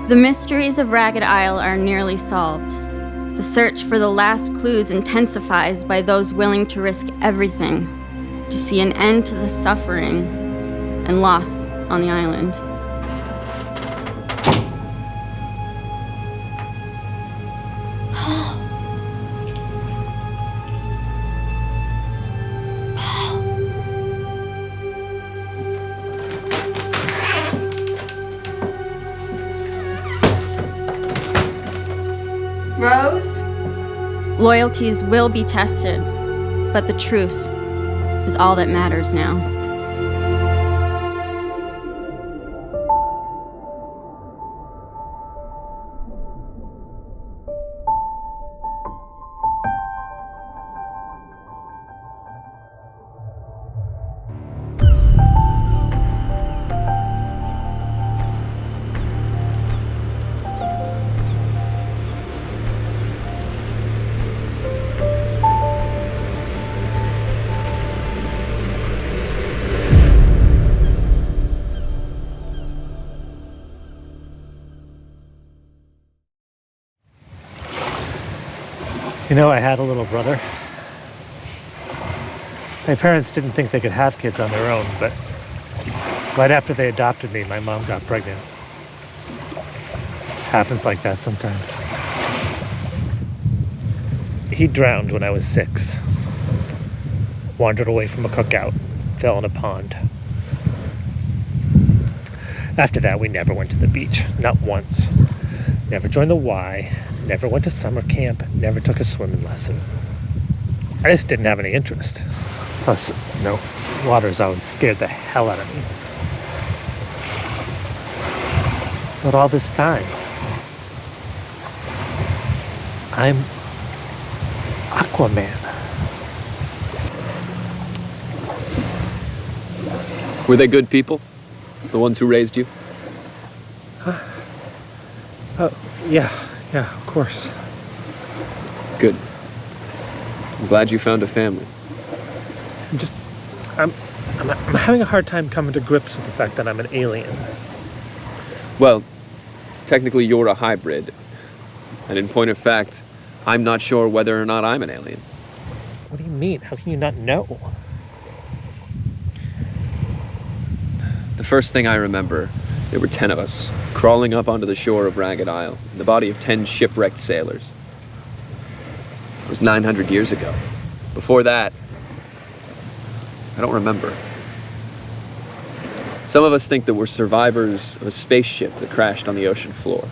The mysteries of Ragged Isle are nearly solved. The search for the last clues intensifies by those willing to risk everything to see an end to the suffering and loss on the island. Rose? Loyalties will be tested, but the truth is all that matters now. You know, I had a little brother. My parents didn't think they could have kids on their own, but right after they adopted me, my mom got pregnant. Happens like that sometimes. He drowned when I was 6. Wandered away from a cookout, fell in a pond. After that, we never went to the beach, not once. Never joined the Y, never went to summer camp, never took a swimming lesson. I just didn't have any interest. Plus, water's always scared the hell out of me. But all this time, I'm Aquaman. Were they good people? The ones who raised you? Yeah, of course. Good. I'm glad you found a family. I'm having a hard time coming to grips with the fact that I'm an alien. Well, technically you're a hybrid. And in point of fact, I'm not sure whether or not I'm an alien. What do you mean? How can you not know? The first thing I remember, there were 10 of us, crawling up onto the shore of Ragged Isle, in the body of 10 shipwrecked sailors. It was 900 years ago. Before that, I don't remember. Some of us think that we're survivors of a spaceship that crashed on the ocean floor.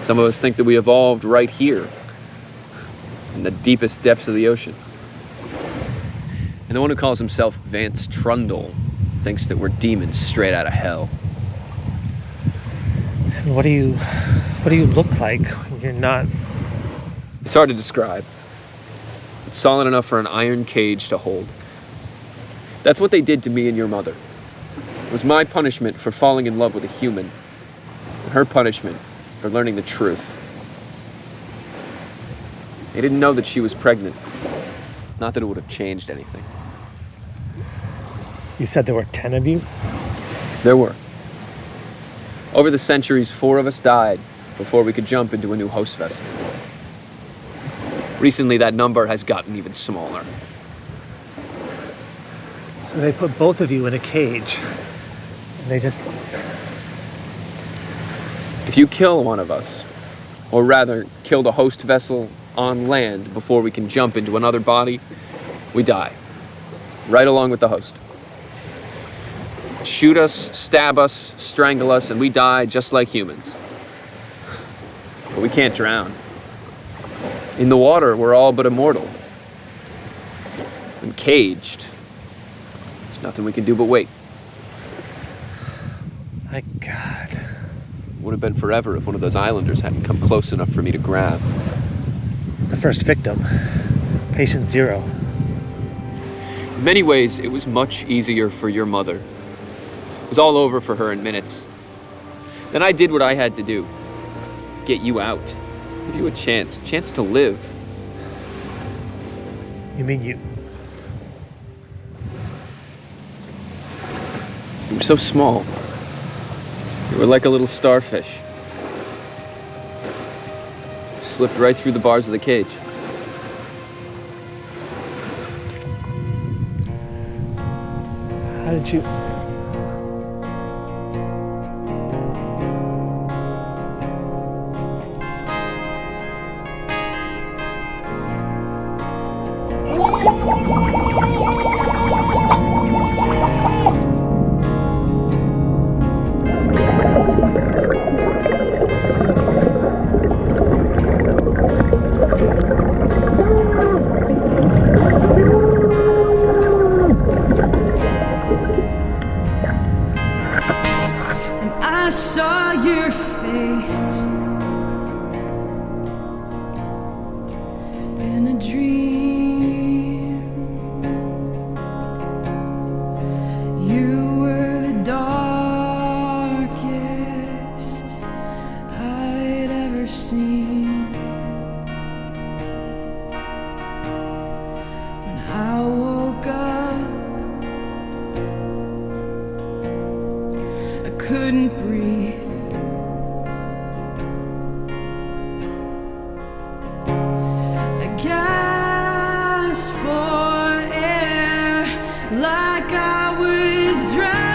Some of us think that we evolved right here, in the deepest depths of the ocean. And the one who calls himself Vance Trundle thinks that we're demons straight out of hell. And what do you look like when you're not? It's hard to describe. It's solid enough for an iron cage to hold. That's what they did to me and your mother. It was my punishment for falling in love with a human, and her punishment for learning the truth. They didn't know that she was pregnant. Not that it would have changed anything. You said there were 10 of you? There were. Over the centuries, 4 of us died before we could jump into a new host vessel. Recently, that number has gotten even smaller. So they put both of you in a cage. And they just... If you kill one of us, or rather, kill the host vessel on land before we can jump into another body, we die. Right along with the host. Shoot us, stab us, strangle us, and we die just like humans. But we can't drown. In the water, we're all but immortal. And caged. There's nothing we can do but wait. My God. Would have been forever if one of those islanders hadn't come close enough for me to grab. The first victim. Patient 0. In many ways, it was much easier for your mother. It was all over for her in minutes. Then I did what I had to do. Get you out. Give you a chance to live. You mean you... You were so small. You were like a little starfish. slipped right through the bars of the cage. How did you... I saw your face in a dream. You were the darkest I'd ever seen. When I woke up, I couldn't breathe. I gasped for air like I was drowning.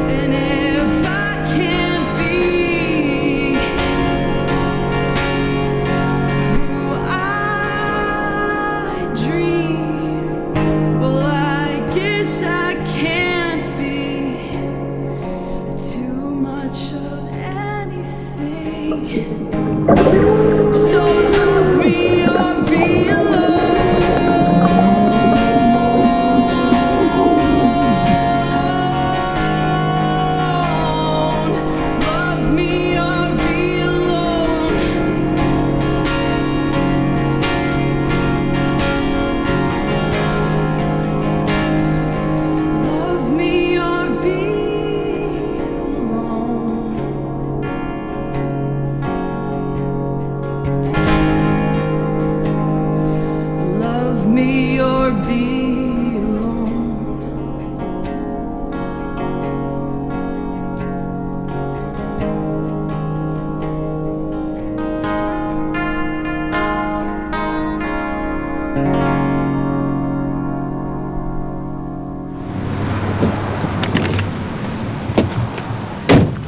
And if I can't be who I dream, well, I guess I can't be too much of anything. So love me or be alone. Love me or be alone. Love me or be alone. Love me or be alone.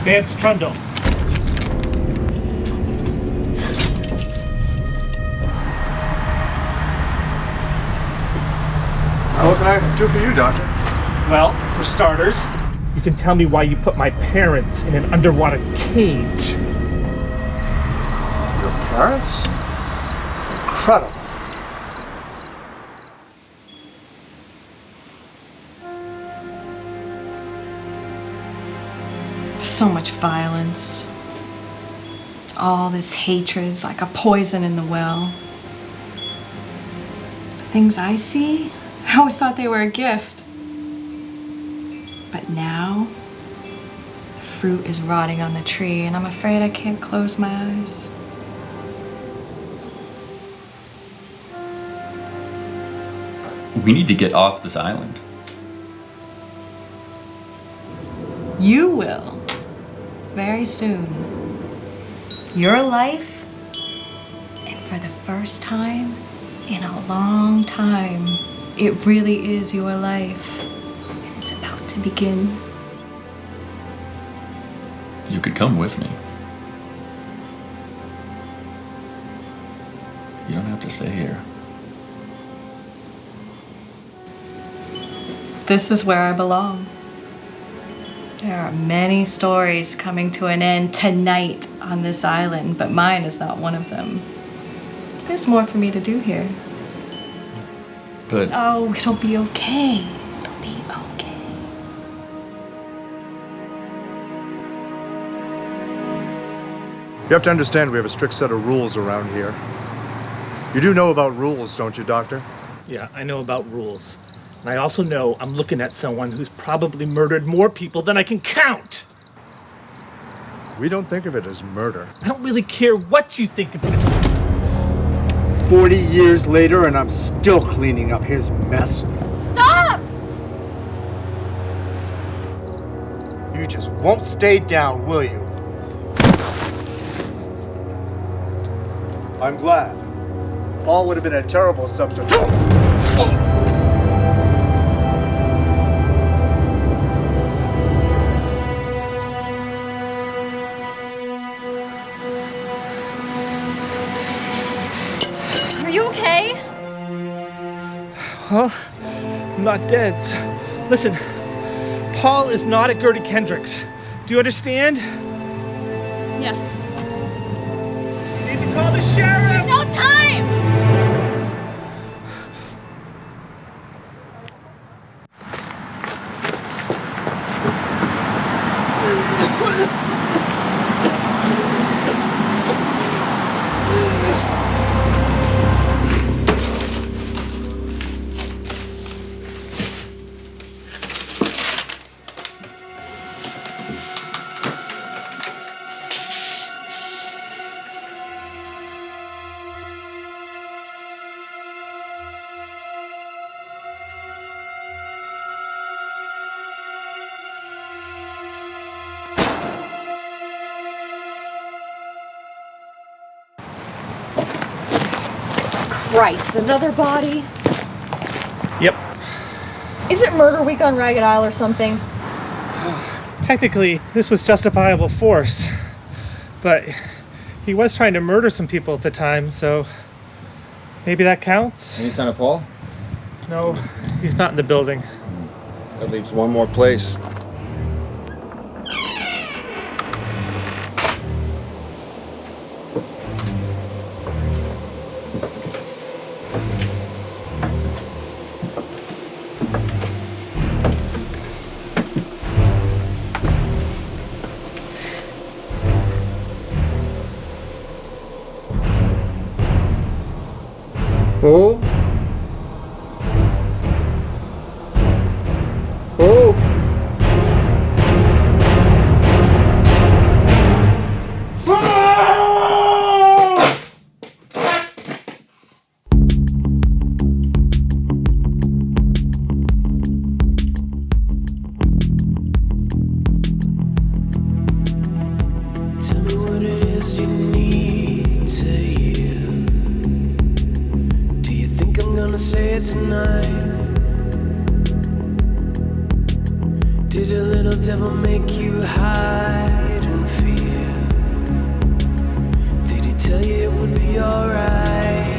Vance Trundle. What can I do for you, Doctor? Well, for starters, you can tell me why you put my parents in an underwater cage. Your parents? Incredible. So much violence. All this hatred's like a poison in the well. The things I see, I always thought they were a gift. But now, the fruit is rotting on the tree, and I'm afraid I can't close my eyes. We need to get off this island. You will. Very soon. Your life, and for the first time in a long time, it really is your life. And it's about to begin. You could come with me. You don't have to stay here. This is where I belong. There are many stories coming to an end tonight on this island, but mine is not one of them. There's more for me to do here. But Oh, it'll be okay. It'll be okay. You have to understand we have a strict set of rules around here. You do know about rules, don't you, Doctor? Yeah, I know about rules. And I also know I'm looking at someone who's probably murdered more people than I can count. We don't think of it as murder. I don't really care what you think of it. 40 years later, and I'm still cleaning up his mess. Stop! You just won't stay down, will you? I'm glad. Paul would have been a terrible substitute. Are you okay? Well, I'm not dead. Listen, Paul is not at Gertie Kendrick's. Do you understand? Yes. You need to call the sheriff! There's no time! Christ, another body? Yep. Is it murder week on Ragged Isle or something? Technically, this was justifiable force. But he was trying to murder some people at the time, so maybe that counts? Any sign of Paul? No, he's not in the building. That leaves one more place. Oh. Oh. Tell me what it is you need to hear. Do you think I'm gonna say it tonight? Did a little devil make you hide in fear? Did he tell you it would be alright?